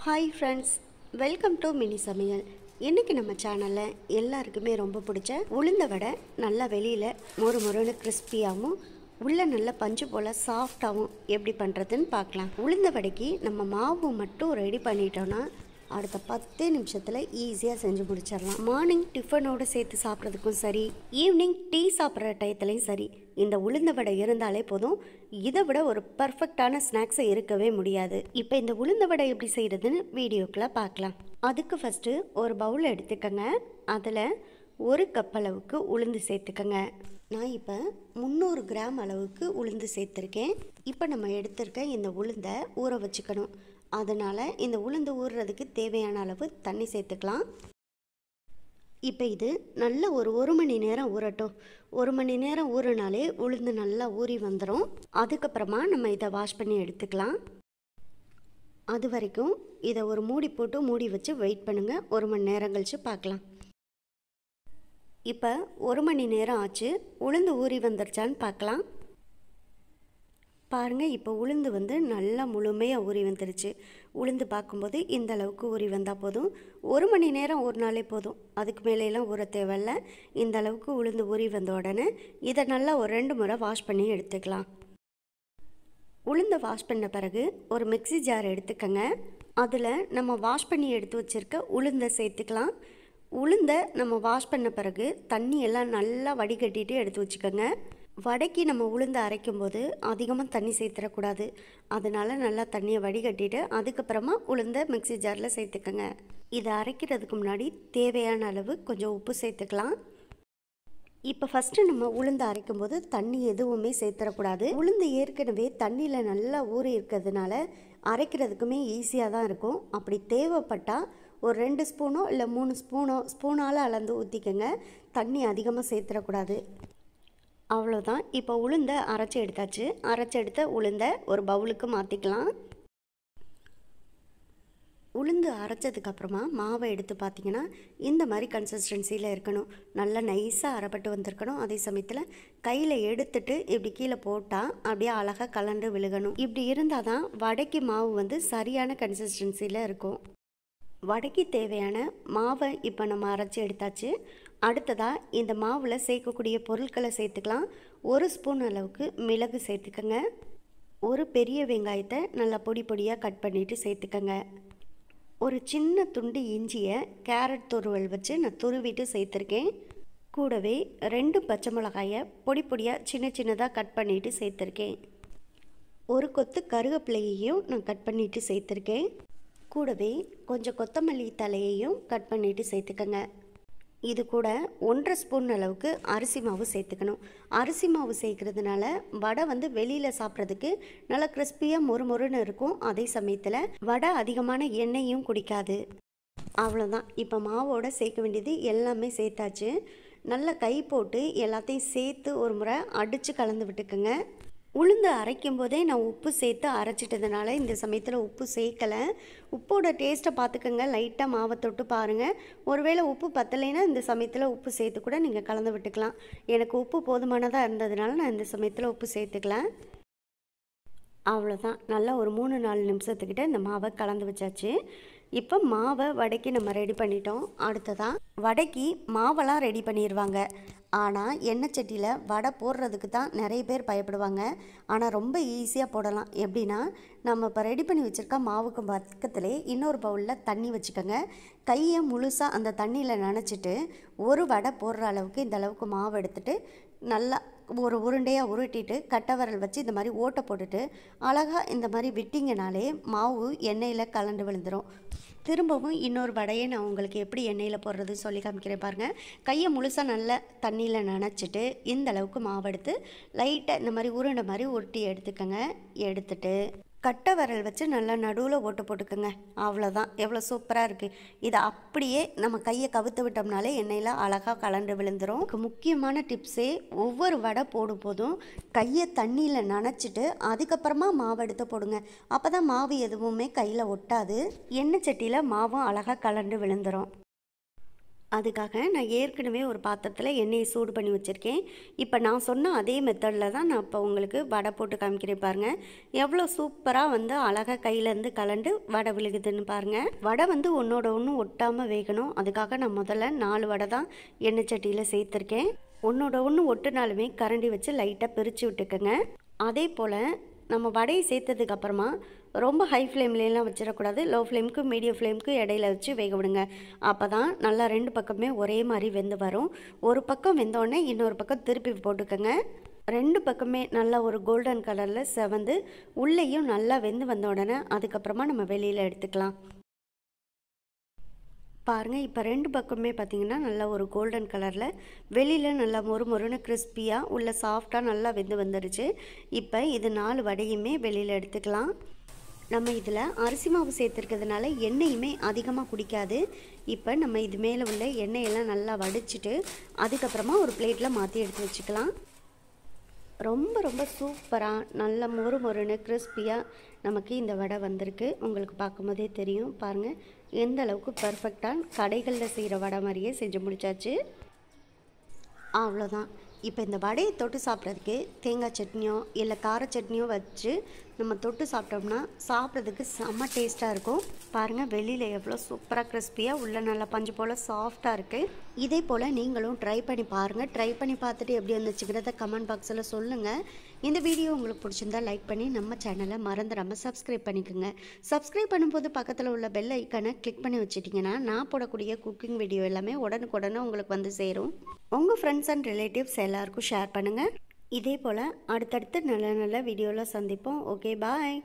Hi friends, welcome to mini சமையல். இன்றைக்கி நம்ம சேனலில் எல்லாருக்குமே ரொம்ப பிடிச்ச உளுந்த வடை நல்லா வெளியில் மொறு மொறுன்னு கிறிஸ்பியாகவும் உள்ளே நல்ல பஞ்சு போல் சாஃப்டாகவும் எப்படி பண்ணுறதுன்னு பார்க்கலாம். உளுந்த வடைக்கு நம்ம மாவு மட்டும் ரெடி பண்ணிட்டோன்னா அடுத்த 10 நிமிஷத்தில் ஈஸியாக செஞ்சு முடிச்சிடலாம். மார்னிங் டிஃபனோடு சேர்த்து சாப்பிட்றதுக்கும் சரி, ஈவினிங் டீ சாப்பிட்ற டயத்துலையும் சரி, இந்த உளுந்த வடை இருந்தாலே போதும். இதை விட ஒரு பர்ஃபெக்டான ஸ்நாக்ஸை இருக்கவே முடியாது. இப்போ இந்த உளுந்த வடை எப்படி செய்கிறதுன்னு வீடியோக்குள்ளே பார்க்கலாம். அதுக்கு ஃபஸ்ட்டு ஒரு பவுல் எடுத்துக்கோங்க. அதில் 1 கப் அளவுக்கு உளுந்து சேர்த்துக்கோங்க. நான் இப்போ 300 கிராம் அளவுக்கு உளுந்து சேர்த்துருக்கேன். இப்போ நம்ம எடுத்துருக்க இந்த உளுந்தை ஊற வச்சுக்கணும். அதனால் இந்த உளுந்து ஊறுறதுக்கு தேவையான அளவு தண்ணி சேர்த்துக்கலாம். இப்போ இது நல்லா ஒரு மணி நேரம் ஊறட்டும். 1 மணி நேரம் ஊறினாலே உளுந்து நல்லா ஊறி வந்துடும். அதுக்கப்புறமா நம்ம இதை வாஷ் பண்ணி எடுத்துக்கலாம். அது வரைக்கும் இதை ஒரு மூடி போட்டு மூடி வச்சு வெயிட் பண்ணுங்கள். 1 மணி நேரம் கழித்து பார்க்கலாம். இப்போ 1 மணி நேரம் ஆச்சு. உளுந்து ஊறி வந்துருச்சான்னு பார்க்கலாம். பாருங்கள், இப்போ உளுந்து நல்லா முழுமையாக ஊறி வந்துருச்சு. உளுந்து பார்க்கும்போது இந்த அளவுக்கு ஊறி வந்தால் போதும். 1 மணி நேரம் ஊறினாலே போதும், அதுக்கு மேலேலாம் ஊற தேவையில்ல. இந்த அளவுக்கு உளுந்து ஊறி வந்த உடனே இதை நல்லா ஒரு 2 முறை வாஷ் பண்ணி எடுத்துக்கலாம். உளுந்தை வாஷ் பண்ண பிறகு ஒரு மிக்ஸி ஜார் எடுத்துக்கங்க. அதில் நம்ம வாஷ் பண்ணி எடுத்து வச்சுருக்க உளுந்தை சேர்த்துக்கலாம். உளுந்தை நம்ம வாஷ் பண்ண பிறகு தண்ணியெல்லாம் நல்லா வடிகட்டிட்டு எடுத்து வச்சுக்கோங்க. வடைக்கு நம்ம உளுந்து அரைக்கும் போது அதிகமாக தண்ணி சேர்த்துடக்கூடாது. அதனால் நல்லா தண்ணியை வடிகட்டிட்டு அதுக்கப்புறமா உளுந்தை மிக்ஸி ஜாரில் சேர்த்துக்கோங்க. இதை அரைக்கிறதுக்கு முன்னாடி தேவையான அளவு கொஞ்சம் உப்பு சேர்த்துக்கலாம். இப்போ ஃபஸ்ட்டு நம்ம உளுந்து அரைக்கும் போது தண்ணி எதுவுமே சேர்த்துடக்கூடாது. உளுந்து ஏற்கனவே தண்ணியில் நல்லா ஊறி இருக்கிறதுனால அரைக்கிறதுக்குமே ஈஸியாக தான் இருக்கும். அப்படி தேவைப்பட்டால் ஒரு 2 ஸ்பூனோ இல்லை 3 ஸ்பூனால் அளந்து ஊற்றிக்கோங்க. தண்ணி அதிகமாக சேர்த்துடக்கூடாது. அவ்வளோதான். இப்போ உளுந்தை அரைச்சி எடுத்தாச்சு. அரைச்சி எடுத்த உளுந்தை ஒரு பவுலுக்கு மாற்றிக்கலாம். உளுந்து அரைச்சதுக்கப்புறமா மாவை எடுத்து பார்த்திங்கன்னா இந்த மாதிரி கன்சிஸ்டன்சியில் இருக்கணும். நல்லா நைஸாக அரைப்பட்டு வந்திருக்கணும். அதே சமயத்தில் கையில் எடுத்துட்டு இப்படி கீழே போட்டால் அப்படியே அழகாக கலண்டு விழுகணும். இப்படி இருந்தால் தான் வடைக்கு மாவு சரியான கன்சிஸ்டன்சியில் இருக்கும். வடைக்கு தேவையான மாவை இப்போ நம்ம அரைச்சி எடுத்தாச்சு. அடுத்ததாக இந்த மாவில் சேர்க்கக்கூடிய பொருட்களை சேர்த்துக்கலாம். 1 ஸ்பூன் அளவுக்கு மிளகு சேர்த்துக்கங்க. ஒரு பெரிய வெங்காயத்தை நல்லா பொடி பொடியாக கட் பண்ணிவிட்டு சேர்த்துக்கங்க. ஒரு சின்ன துண்டு இஞ்சியை கேரட் துருவல் வச்சு நான் துருவிட்டு சேர்த்துருக்கேன். கூடவே 2 பச்சை மிளகாயை பொடி பொடியாக சின்ன சின்னதாக கட் பண்ணிவிட்டு சேர்த்துருக்கேன். ஒரு கொத்து கருவேப்பிலையையும் நான் கட் பண்ணிவிட்டு சேர்த்துருக்கேன். கூடவே கொஞ்சம் கொத்தமல்லி தலையையும் கட் பண்ணிவிட்டு சேர்த்துக்கங்க. இது கூட 1.5 ஸ்பூன் அளவுக்கு அரிசி மாவு சேர்த்துக்கணும். அரிசி மாவு சேர்க்கறதுனால வடை வெளியில் சாப்பிட்றதுக்கு நல்லா கிறிஸ்பியாக மொறு மொறுன்னு இருக்கும். அதே சமயத்தில் வடை அதிகமான எண்ணெயும் குடிக்காது. அவ்வளோதான். இப்போ மாவோட சேர்க்க வேண்டியது எல்லாமே சேர்த்தாச்சு. நல்லா கை போட்டு எல்லாத்தையும் சேர்த்து ஒரு முறை அடித்து கலந்து விட்டுக்குங்க. உளுந்து அரைக்கும் போதே நான் உப்பு சேர்த்து அரைச்சிட்டதுனால இந்த சமயத்தில் உப்பு சேர்க்கலை. உப்போட டேஸ்ட்டை பார்த்துக்கோங்க. லைட்டாக மாவை தொட்டு பாருங்கள். ஒருவேளை உப்பு பத்தலைன்னா இந்த சமயத்தில் உப்பு சேர்த்து கூட நீங்கள் கலந்து விட்டுக்கலாம். எனக்கு உப்பு போதுமானதாக இருந்ததுனால நான் இந்த சமயத்தில் உப்பு சேர்த்துக்கலாம். அவ்வளோதான். நல்லா ஒரு 3-4 நிமிஷத்துக்கிட்ட இந்த மாவை கலந்து வச்சாச்சு. இப்போ மாவை வடைக்கு நம்ம ரெடி பண்ணிட்டோம். அடுத்ததாக வடைக்கு மாவெல்லாம் ரெடி பண்ணிடுவாங்க. ஆனால் எண்ணெய் சட்டியில் வடை போடுறதுக்கு தான் நிறைய பேர் பயப்படுவாங்க. ஆனால் ரொம்ப ஈஸியாக போடலாம். எப்படின்னா, நம்ம இப்போ ரெடி பண்ணி வச்சுருக்க மாவுக்கு பக்கத்துலேயே இன்னொரு பவுலில் தண்ணி வச்சுக்கோங்க. கையை முழுசாக அந்த தண்ணியில் நனைச்சிட்டு ஒரு வடை போடுற அளவுக்கு இந்த அளவுக்கு மாவு எடுத்துகிட்டு நல்லா ஒரு உருண்டையாக உருட்டிட்டு கட்டை விரல் வச்சு இந்த மாதிரி ஓட்டை போட்டுட்டு அழகாக இந்த மாதிரி விட்டிங்கனாலே மாவு எண்ணெயில் கலண்டு விழுந்துடும். திரும்பவும் இன்னொரு வடையை நான் உங்களுக்கு எப்படி எண்ணெயில் போடுறது சொல்லி காமிக்கிறேன் பாருங்கள். கையை முழுசாக நல்லா தண்ணியில் நனைச்சிட்டு இந்த அளவுக்கு மாவு எடுத்து லைட்டாக இந்த மாதிரி உருண்டை மாதிரி உருட்டி எடுத்துக்கோங்க. எடுத்துட்டு கட்டை விரல் வச்சு நல்லா நடுவில் ஓட்டு போட்டுக்கோங்க. அவ்வளோதான். எவ்வளோ சூப்பராக இருக்குது. இதை அப்படியே நம்ம கையை கவுத்து விட்டோம்னாலே எண்ணெயில் அழகாக கலண்டு விழுந்துடும். முக்கியமான டிப்ஸே, ஒவ்வொரு வடை போடும் போதும் கையை தண்ணியில் நனைச்சிட்டு அதுக்கப்புறமா மாவு எடுத்து போடுங்க. அப்போ தான் மாவு எதுவுமே கையில் ஒட்டாது. எண்ணெய் சட்டியில் மாவும் அழகாக கலண்டு விழுந்துடும். அதுக்காக நான் ஏற்கனவே ஒரு பாத்திரத்தில் எண்ணெயை சூடு பண்ணி வச்சுருக்கேன். இப்போ நான் சொன்ன அதே மெத்தடில் தான் நான் இப்போ உங்களுக்கு வடை போட்டு காமிக்கிறேன் பாருங்கள். எவ்வளோ சூப்பராக வந்து அழகாக கையிலேருந்து கலண்டு வடை விழுகுதுன்னு பாருங்கள். வடை வந்து ஒன்றோட ஒன்று ஒட்டாமல் வேகணும். அதுக்காக நான் முதல்ல 4 வடை தான் எண்ணெய் சட்டியில் சேர்த்துருக்கேன். ஒன்றோட ஒன்று ஒட்டுனாலுமே கரண்டி வச்சு லைட்டாக பிரித்து விட்டுக்கோங்க. அதே போல் நம்ம வடையை சேர்த்ததுக்கப்புறமா ரொம்ப ஹை ஃப்ளேம்லாம் வச்சிடக்கூடாது. லோ ஃப்ளேமுக்கு மீடியம் ஃப்ளேமுக்கு இடையில வச்சு வேக விடுங்க. அப்போ தான் நல்லா 2 பக்கமே ஒரே மாதிரி வெந்து வரும். ஒரு பக்கம் வெந்தோடனே இன்னொரு பக்கம் திருப்பி போட்டுக்கோங்க. 2 பக்கமே நல்லா ஒரு கோல்டன் கலரில் செவந்து உள்ளேயும் நல்லா வெந்து வந்த உடனே அதுக்கப்புறமா நம்ம வெளியில் எடுத்துக்கலாம். பாருங்கள், இப்போ 2 பக்கமே பார்த்திங்கன்னா நல்லா ஒரு கோல்டன் கலரில் வெளியில் நல்லா மொறுமொறுன்னு கிறிஸ்பியாக உள்ள சாஃப்டாக நல்லா வெந்து வந்துடுச்சு. இப்போ இது 4 வடையுமே வெளியில் எடுத்துக்கலாம். நம்ம இதில் அரிசி மாவு சேர்த்துருக்கிறதுனால எண்ணெயுமே அதிகமாக குடிக்காது. இப்போ நம்ம இது மேலே உள்ள எண்ணெயெல்லாம் நல்லா வடிச்சிட்டு அதுக்கப்புறமா ஒரு பிளேட்டில் மாற்றி எடுத்து வச்சுக்கலாம். ரொம்ப ரொம்ப சூப்பராக நல்ல மொறுமொறுன்னு கிறிஸ்பியாக நமக்கு இந்த வடை வந்திருக்கு. உங்களுக்கு பார்க்கும்போதே தெரியும் பாருங்கள் எந்த அளவுக்கு பர்ஃபெக்டாக கடைகளில் செய்கிற வடை மாதிரியே செஞ்சு முடிச்சாச்சு. அவ்வளோதான். இப்போ இந்த வடையை தொட்டு சாப்பிட்றதுக்கு தேங்காய் சட்னியோ இல்லை கார சட்னியோ வச்சு நம்ம தொட்டு சாப்பிட்டோம்னா சாப்பிட்றதுக்கு செம்ம டேஸ்ட்டாக இருக்கும். பாருங்கள் வெளியில் எவ்வளோ சூப்பராக கிறிஸ்பியாக உள்ள நல்லா பஞ்சு போல் சாஃப்டாக இருக்குது. இதே போல் நீங்களும் ட்ரை பண்ணி பாருங்கள். ட்ரை பண்ணி பார்த்துட்டு எப்படி வந்துச்சுக்கிறத கமெண்ட் பாக்ஸில் சொல்லுங்கள். இந்த வீடியோ உங்களுக்கு பிடிச்சிருந்தா லைக் பண்ணி நம்ம சேனலை மறந்துடாமல் சப்ஸ்கிரைப் பண்ணிக்கோங்க. சப்ஸ்கிரைப் பண்ணும்போது பக்கத்தில் உள்ள பெல் ஐக்கானை கிளிக் பண்ணி வச்சுட்டிங்கன்னா நான் போடக்கூடிய குக்கிங் வீடியோ எல்லாமே உடனுக்குடனே உங்களுக்கு வந்து சேரும். உங்கள் ஃப்ரெண்ட்ஸ் அண்ட் ரிலேட்டிவ்ஸ் எல்லாருக்கும் ஷேர் பண்ணுங்கள். இதே போல் அடுத்தடுத்து நல்ல நல்ல வீடியோவில் சந்திப்போம். ஓகே, பாய்.